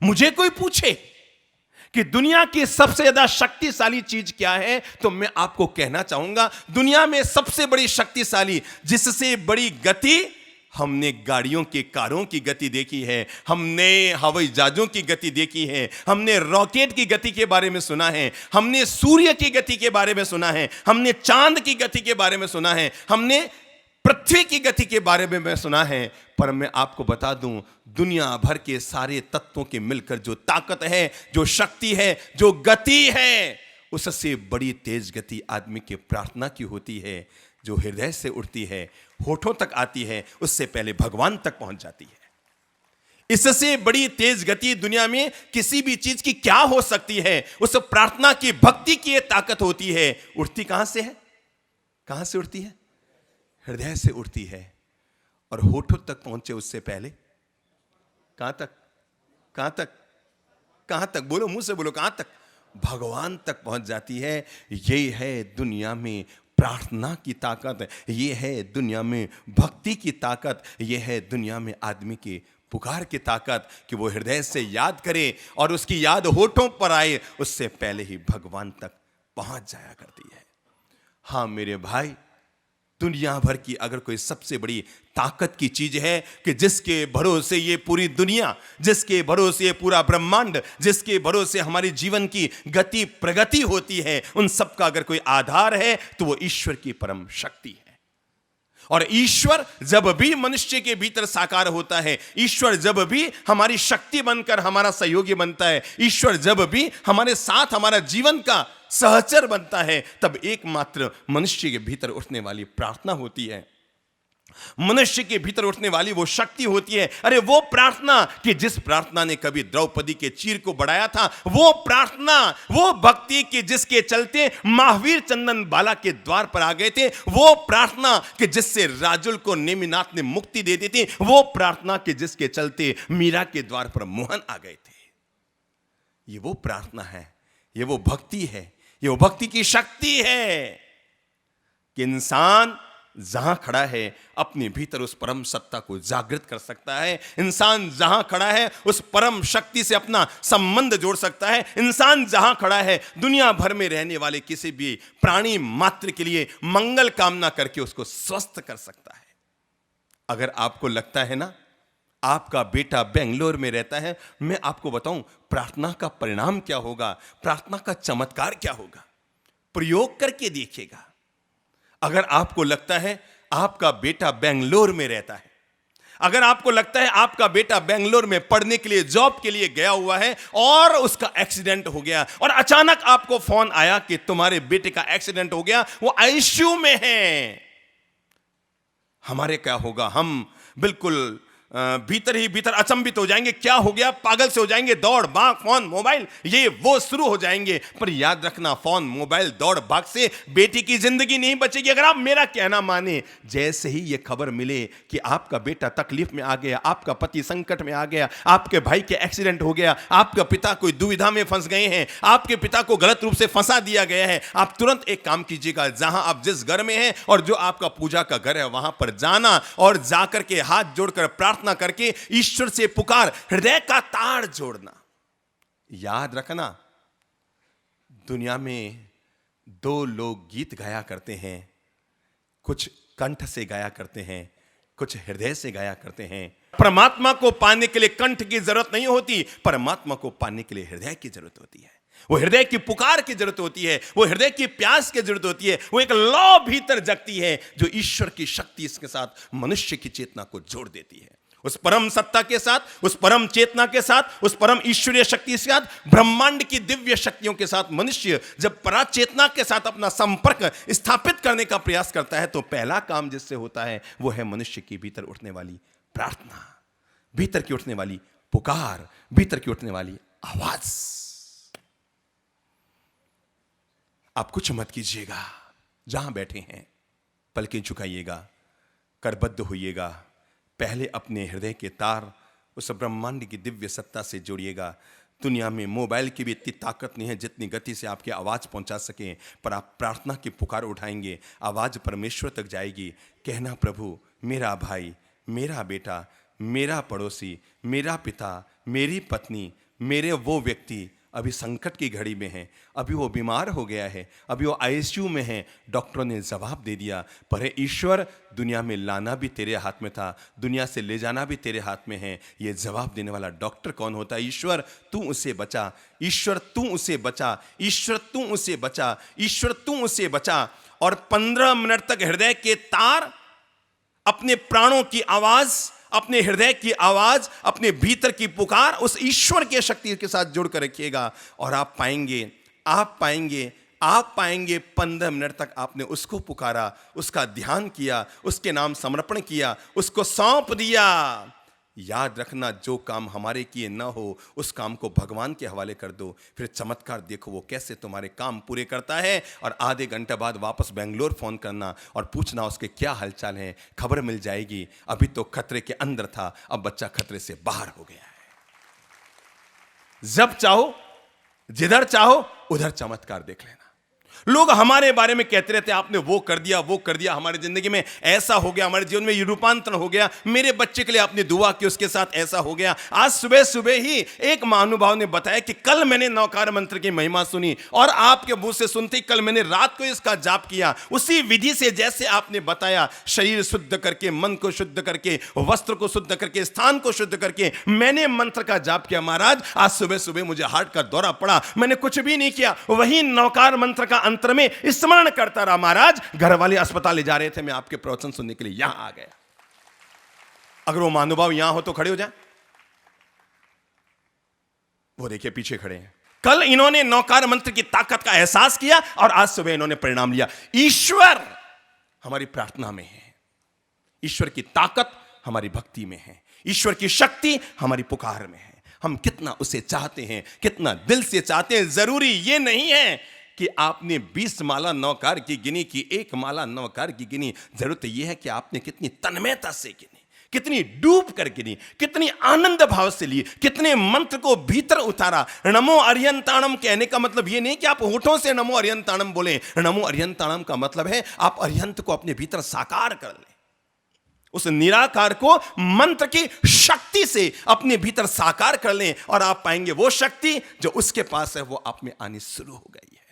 मुझे कोई पूछे कि दुनिया की सबसे ज्यादा शक्तिशाली चीज क्या है, तो मैं आपको कहना चाहूंगा दुनिया में सबसे बड़ी शक्तिशाली, जिससे बड़ी गति, हमने गाड़ियों के, कारों की गति देखी है, हमने हवाई जहाजों की गति देखी है, हमने रॉकेट की गति के बारे में सुना है, हमने सूर्य की गति के बारे में सुना है, हमने चांद की गति के बारे में सुना है, हमने पृथ्वी की गति के बारे में सुना है। पर मैं आपको बता दूं, दुनिया भर के सारे तत्वों के मिलकर जो ताकत है, जो शक्ति है, जो गति है, उससे बड़ी तेज गति आदमी की प्रार्थना की होती है, जो हृदय से उठती है, होठों तक आती है, उससे पहले भगवान तक पहुंच जाती है। इससे बड़ी तेज गति दुनिया में किसी भी चीज की क्या हो सकती है? उस प्रार्थना की, भक्ति की ताकत होती है। उठती कहां से है? कहां से उठती है? हृदय से उठती है। और होठों तक पहुंचे उससे पहले कहां तक? कहां तक? कहां तक? बोलो, मुंह से बोलो, कहां तक? भगवान तक पहुंच जाती है। यही है दुनिया में प्रार्थना की ताकत, ये है दुनिया में भक्ति की ताकत, ये है दुनिया में आदमी की पुकार की ताकत, कि वो हृदय से याद करे और उसकी याद होठों पर आए, उससे पहले ही भगवान तक पहुंच जाया करती है। हां मेरे भाई, दुनिया भर की अगर कोई सबसे बड़ी ताकत की चीज है कि जिसके भरोसे ये पूरी दुनिया, जिसके भरोसे ये पूरा ब्रह्मांड, जिसके भरोसे हमारी जीवन की गति प्रगति होती है, उन सब का अगर कोई आधार है तो वो ईश्वर की परम शक्ति है। और ईश्वर जब भी मनुष्य के भीतर साकार होता है, ईश्वर जब भी हमारी शक्ति बनकर हमारा सहयोगी बनता है, ईश्वर जब भी हमारे साथ हमारा जीवन का सहचर बनता है, तब एकमात्र मनुष्य के भीतर उठने वाली प्रार्थना होती है, मनुष्य के भीतर उठने वाली वो शक्ति होती है। अरे वो प्रार्थना कि जिस प्रार्थना ने कभी द्रौपदी के चीर को बढ़ाया था, वो प्रार्थना, वो भक्ति कि जिसके चलते महावीर चंदन बाला के द्वार पर आ गए थे, वो प्रार्थना कि जिससे राजुल को नेमिनाथ ने मुक्ति दे दी थी, वो प्रार्थना कि जिसके चलते मीरा के द्वार पर मोहन आ गए थे। ये वो प्रार्थना है, ये वो भक्ति है, ये वो भक्ति की शक्ति है कि इंसान जहां खड़ा है अपने भीतर उस परम सत्ता को जागृत कर सकता है। इंसान जहां खड़ा है उस परम शक्ति से अपना संबंध जोड़ सकता है। इंसान जहां खड़ा है दुनिया भर में रहने वाले किसी भी प्राणी मात्र के लिए मंगल कामना करके उसको स्वस्थ कर सकता है। अगर आपको लगता है ना आपका बेटा बेंगलोर में रहता है, मैं आपको बताऊं प्रार्थना का परिणाम क्या होगा, प्रार्थना का चमत्कार क्या होगा, प्रयोग करके देखिएगा। अगर आपको लगता है आपका बेटा बेंगलोर में रहता है, अगर आपको लगता है आपका बेटा बेंगलोर में पढ़ने के लिए, जॉब के लिए गया हुआ है और उसका एक्सीडेंट हो गया और अचानक आपको फोन आया कि तुम्हारे बेटे का एक्सीडेंट हो गया, वो आईसीयू में है, हमारे क्या होगा? हम बिल्कुल भीतर ही भीतर अचंभित हो जाएंगे, क्या हो गया, पागल से हो जाएंगे, दौड़ भाग, फोन मोबाइल ये वो शुरू हो जाएंगे। पर याद रखना, फोन मोबाइल दौड़ भाग से बेटी की जिंदगी नहीं बचेगी। अगर आप मेरा कहना माने, जैसे ही ये खबर मिले कि आपका बेटा तकलीफ में आ गया, आपका पति संकट में आ गया, आपके भाई के एक्सीडेंट हो गया, आपका पिता कोई दुविधा में फंस गए हैं, आपके पिता को गलत रूप से फंसा दिया गया है, आप तुरंत एक काम कीजिएगा, जहां आप जिस घर में हैं और जो आपका पूजा का घर है वहां पर जाना और जाकर के हाथ जोड़कर प्रार्थना करके ईश्वर से पुकार, हृदय का तार जोड़ना। याद रखना, दुनिया में दो लोग गीत गाया करते हैं, कुछ कंठ से गाया करते हैं, कुछ हृदय से गाया करते हैं। परमात्मा को पाने के लिए कंठ की जरूरत नहीं होती, परमात्मा को पाने के लिए हृदय की जरूरत होती है। वो हृदय की पुकार की जरूरत होती है, वो हृदय की प्यास की जरूरत होती है, वो एक लौ भीतर जगती है जो ईश्वर की शक्ति इसके साथ मनुष्य की चेतना को जोड़ देती है। उस परम सत्ता के साथ, उस परम चेतना के साथ, उस परम ईश्वरीय शक्ति के साथ, ब्रह्मांड की दिव्य शक्तियों के साथ मनुष्य जब पराचेतना के साथ अपना संपर्क स्थापित करने का प्रयास करता है तो पहला काम जिससे होता है वो है मनुष्य के भीतर उठने वाली प्रार्थना, भीतर की उठने वाली पुकार, भीतर की उठने वाली आवाज। आप कुछ मत कीजिएगा, जहां बैठे हैं पलकें झुकाइएगा, करबद्ध होइएगा, पहले अपने हृदय के तार उस ब्रह्मांड की दिव्य सत्ता से जोड़िएगा। दुनिया में मोबाइल की भी इतनी ताकत नहीं है जितनी गति से आपकी आवाज़ पहुंचा सके, पर आप प्रार्थना की पुकार उठाएंगे, आवाज़ परमेश्वर तक जाएगी। कहना, प्रभु मेरा भाई, मेरा बेटा, मेरा पड़ोसी, मेरा पिता, मेरी पत्नी, मेरे वो व्यक्ति अभी संकट की घड़ी में है, अभी वो बीमार हो गया है, अभी वो आईसीयू में है, डॉक्टरों ने जवाब दे दिया, पर हे ईश्वर, दुनिया में लाना भी तेरे हाथ में था, दुनिया से ले जाना भी तेरे हाथ में है। ये जवाब देने वाला डॉक्टर कौन होता है? ईश्वर तू उसे बचा, ईश्वर तू उसे बचा, ईश्वर तू उसे बचा, ईश्वर तू उसे बचा। और 15 मिनट तक हृदय के तार, अपने प्राणों की आवाज, अपने हृदय की आवाज, अपने भीतर की पुकार उस ईश्वर की शक्ति के साथ जोड़ कर रखिएगा, और आप पाएंगे, आप पाएंगे, आप पाएंगे 15 मिनट तक आपने उसको पुकारा, उसका ध्यान किया, उसके नाम समर्पण किया, उसको सौंप दिया। याद रखना, जो काम हमारे किए ना हो उस काम को भगवान के हवाले कर दो, फिर चमत्कार देखो वो कैसे तुम्हारे काम पूरे करता है। और आधे घंटे बाद वापस बेंगलोर फोन करना और पूछना उसके क्या हालचाल है, खबर मिल जाएगी। अभी तो खतरे के अंदर था, अब बच्चा खतरे से बाहर हो गया है। जब चाहो, जिधर चाहो उधर चमत्कार देख लेना। लोग हमारे बारे में कहते रहते हैं, आपने वो कर दिया, वो कर दिया, हमारी जिंदगी में ऐसा हो गया, हमारे जीवन में ये रूपांतरण हो गया, मेरे बच्चे के लिए आपने दुआ की, उसके साथ ऐसा हो गया। आज सुबह सुबह ही एक महानुभाव ने बताया कि कल मैंने नौकार मंत्र की महिमा सुनी, और आपके मुंह से सुनते कल मैंने रात को इसका जाप किया, उसी विधि से जैसे आपने बताया, शरीर शुद्ध करके, मन को शुद्ध करके, वस्त्र को शुद्ध करके, स्थान को शुद्ध करके मैंने मंत्र का जाप किया। महाराज, आज सुबह सुबह मुझे हार्ट का दौरा पड़ा, मैंने कुछ भी नहीं किया, वही नौकार मंत्र का अंतर में स्मरण करता रहा। महाराज, घर वाले अस्पताल ले जा रहे थे, मैं आपके प्रवचन सुनने के लिए यहां आ गया। अगर वो महानुभाव यहां हो तो खड़े हो जाए। वो देखिए पीछे खड़े हैं। कल इन्होंने नौकार मंत्र की ताकत का एहसास किया और आज सुबह इन्होंने परिणाम लिया। ईश्वर हमारी प्रार्थना में है, ईश्वर की ताकत हमारी भक्ति में है, ईश्वर की शक्ति हमारी पुकार में है। हम कितना उसे चाहते हैं, कितना दिल से चाहते हैं। जरूरी ये नहीं है कि आपने 20 माला नौकार की गिनी कि 1 माला नौकार की गिनी। जरूरत यह है कि आपने कितनी तन्मयता से गिनी, कितनी डूब कर गिनी, कितनी आनंद भाव से ली, कितने मंत्र को भीतर उतारा। नमो अरियंताणम कहने का मतलब यह नहीं कि आप होठों से नमो अरियंताणम बोले। नमो अरियंताणम का मतलब है आप अरियंत को अपने भीतर साकार कर लें, उस निराकार को मंत्र की शक्ति से अपने भीतर साकार कर लें, और आप पाएंगे वो शक्ति जो उसके पास है वो आप में आनी शुरू हो गई है।